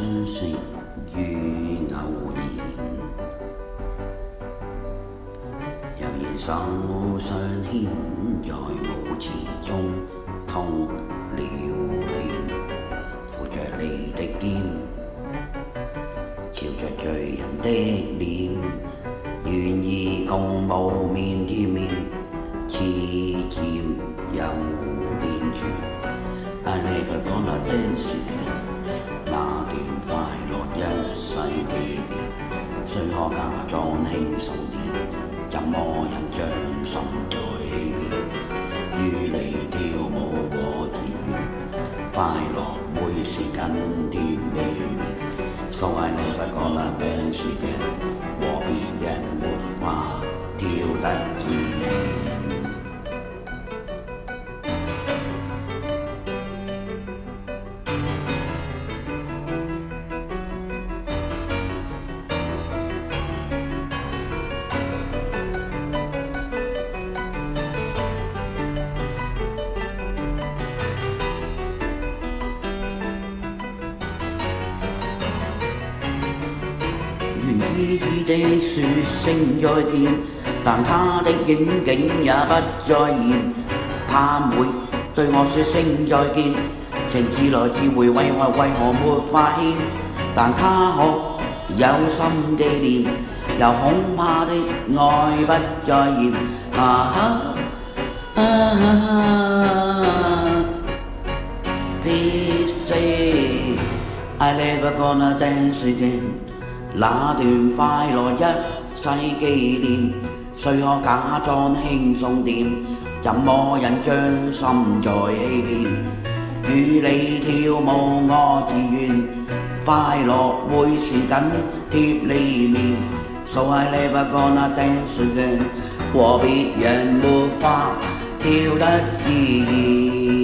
相識於偶然，悠然手相牽，在舞池中通了電，扶着你的肩，朝着醉人的臉，願意共無眠甜眠，似漸有電傳。I never gonna dance again， 那段快樂一世紀念，雖可假裝輕鬆點，怎麼人將心在欺騙？與你跳舞我自願，快樂每時緊貼你面。So I never gonna dance again， 和別人沒法跳得自然。願依依地說聲再見，但他的影景也不再現，怕會對我說聲再見，情自來自回，為何沒發現？但他可有心紀念，又恐怕的愛不再現。Please say I never gonna dance again， 那段快樂一世紀念，雖可假裝輕鬆點，怎麼忍將心在欺騙？與你跳舞我自願，快樂會是緊貼你面。So I never gonna dance again， 和別人沒法跳得自然。